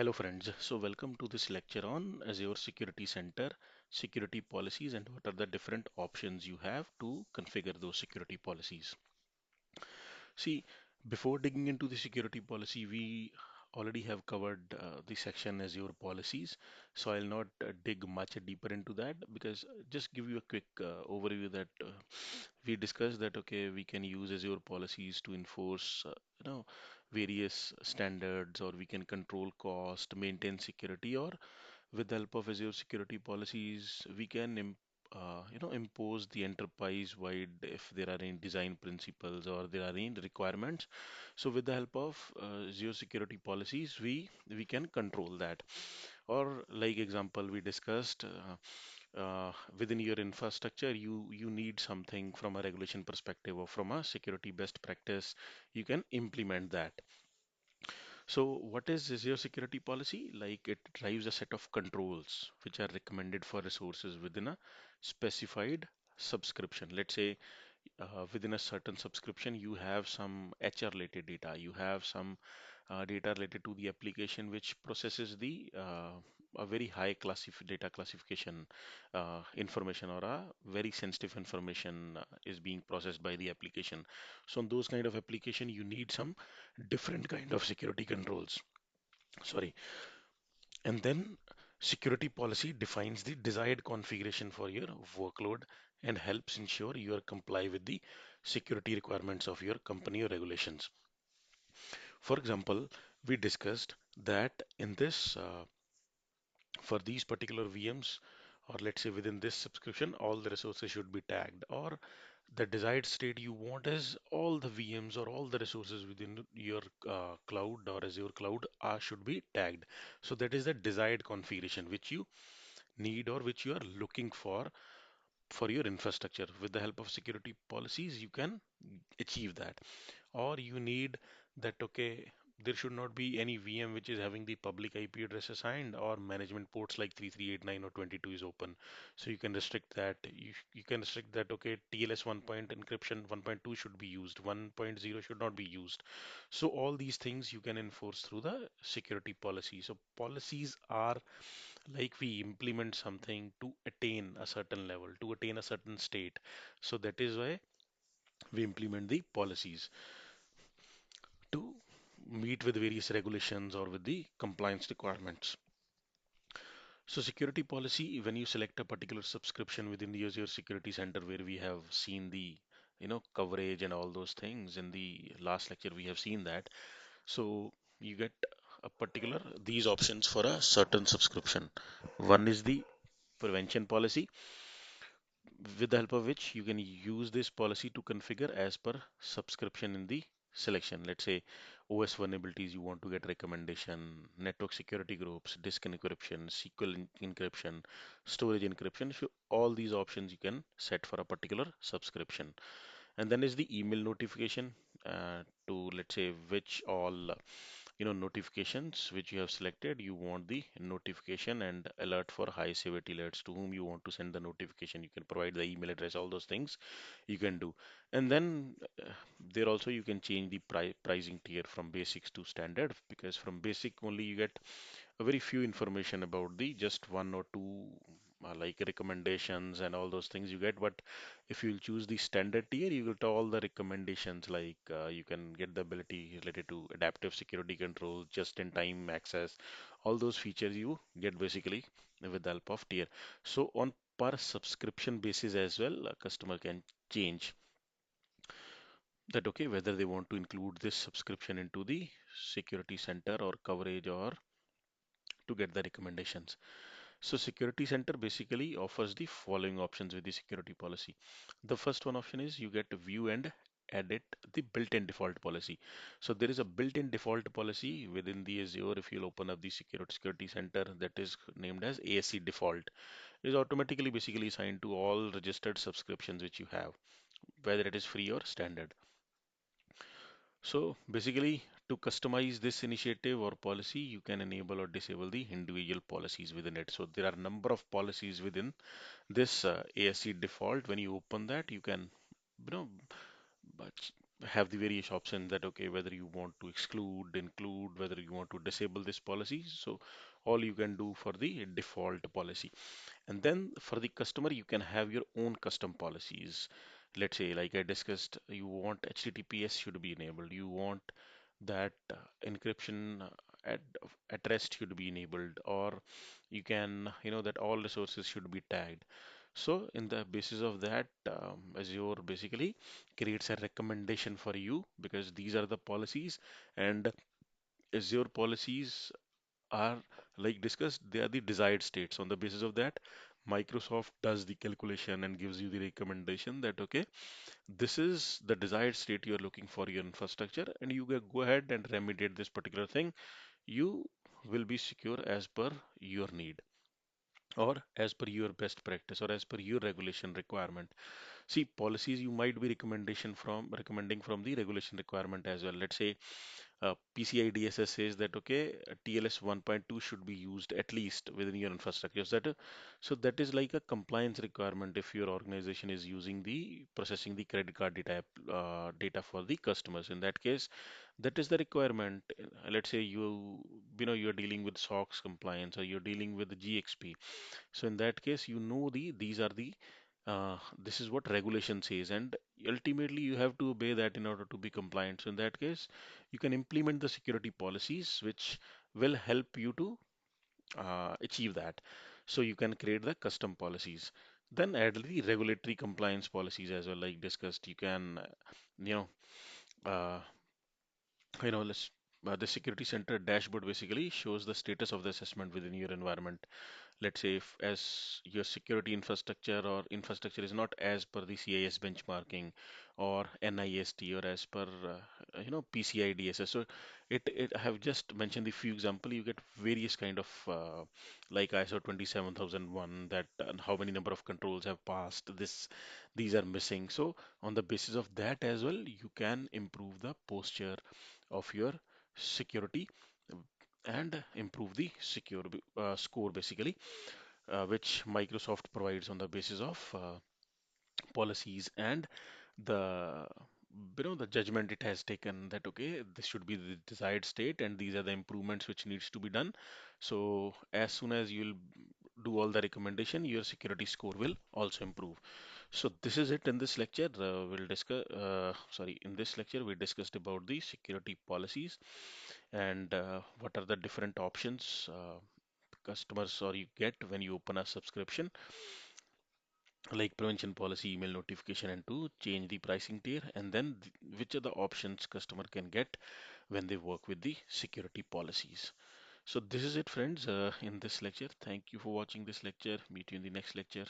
Hello friends, so welcome to this lecture on Azure Security Center, security policies and what are the different options you have to configure those security policies. See, before digging into the security policy, we already have covered the section Azure policies, so I'll not dig much deeper into that because just give you a quick overview that we discussed that okay, we can use Azure policies to enforce various standards, or we can control cost, maintain security, or with the help of Azure security policies, we can impose the enterprise-wide if there are any design principles or there are any requirements. So with the help of Azure security policies, we can control that. Or like example we discussed. Within your infrastructure, you need something from a regulation perspective or from a security best practice, you can implement that. So what is your security policy? Like it drives a set of controls which are recommended for resources within a specified subscription. Let's say within a certain subscription, you have some HR related data, you have some data related to the application which processes the a very high data classification information, or a very sensitive information is being processed by the application. So on those kind of application, you need some different kind of security controls. Sorry. And then security policy defines the desired configuration for your workload and helps ensure you are comply with the security requirements of your company or regulations. For example, we discussed that in this for these particular VMs, or let's say within this subscription, all the resources should be tagged, or the desired state you want is all the VMs or all the resources within your cloud or Azure cloud should be tagged. So that is the desired configuration which you need or which you are looking for your infrastructure. With the help of security policies, you can achieve that. Or you need that, okay, there should not be any VM which is having the public IP address assigned, or management ports like 3389 or 22 is open. So you can restrict that. You can restrict that, okay, TLS 1 point encryption 1.2 should be used, 1.0 should not be used. So all these things you can enforce through the security policy. So policies are like we implement something to attain a certain level, to attain a certain state. So that is why we implement the policies to meet with various regulations or with the compliance requirements. So security policy, when you select a particular subscription within the Azure Security Center, where we have seen the coverage and all those things in the last lecture, we have seen that. So you get a particular these options for a certain subscription. One is the prevention policy, with the help of which you can use this policy to configure as per subscription in the selection. Let's say OS vulnerabilities, you want to get recommendation, network security groups, disk encryption, SQL encryption, storage encryption. So all these options you can set for a particular subscription. And then is the email notification, to let's say which all notifications which you have selected, you want the notification and alert for high severity alerts, to whom you want to send the notification, you can provide the email address, all those things you can do. And then there also you can change the pricing tier from basics to standard, because from basic only you get a very few information about the just one or two like recommendations and all those things you get. But if you choose the standard tier, you get all the recommendations, like you can get the ability related to adaptive security control, just in time access, all those features you get basically with the help of tier. So on per subscription basis as well, a customer can change that, okay, whether they want to include this subscription into the security center or coverage, or to get the recommendations. So Security Center basically offers the following options with the security policy. The first one option is you get to view and edit the built-in default policy. So there is a built-in default policy within the Azure. If you'll open up the Security Center, that is named as ASC default, it is automatically basically assigned to all registered subscriptions which you have, whether it is free or standard. So basically, to customize this initiative or policy, you can enable or disable the individual policies within it. So there are a number of policies within this ASC default. When you open that, you can, you know, but have the various options that okay, whether you want to exclude, include, whether you want to disable this policy. So all you can do for the default policy. And then for the customer, you can have your own custom policies. Let's say, like I discussed, you want HTTPS should be enabled. You want that encryption at at rest should be enabled, or you can, that all resources should be tagged. So in the basis of that, Azure basically creates a recommendation for you because these are the policies, and Azure policies are, like discussed, they are the desired states. On the basis of that, Microsoft does the calculation and gives you the recommendation that okay, this is the desired state you're looking for your infrastructure, and you go ahead and remediate this particular thing. You will be secure as per your need, or as per your best practice, or as per your regulation requirement. See, policies you might be recommending from the regulation requirement as well. Let's say PCI DSS says that okay, TLS 1.2 should be used at least within your infrastructure. So that is like a compliance requirement if your organization is using the processing the credit card data for the customers. In that case, that is the requirement. Let's say you're dealing with SOX compliance, or you're dealing with the GXP. So in that case, these are the this is what regulation says, and ultimately you have to obey that in order to be compliant. So in that case, you can implement the security policies which will help you to achieve that. So you can create the custom policies, then add the regulatory compliance policies as well, like discussed. You can, you know, uh, let's. The security center dashboard basically shows the status of the assessment within your environment. Let's say if as your security infrastructure is not as per the CIS benchmarking or NIST, or as per PCI DSS. So it I have just mentioned the few example. You get various kind of like ISO 27001, that how many number of controls have passed. These are missing. So on the basis of that as well, you can improve the posture of your security and improve the score basically, which Microsoft provides on the basis of policies and the the judgment it has taken that okay, this should be the desired state and these are the improvements which needs to be done. So as soon as you'll do all the recommendation, your security score will also improve. So this is it in this lecture. In this lecture we discussed about the security policies and what are the different options customers or you get when you open a subscription, like prevention policy, email notification, and to change the pricing tier, and then which are the options customer can get when they work with the security policies. So this is it, friends, in this lecture. Thank you for watching this lecture. Meet you in the next lecture.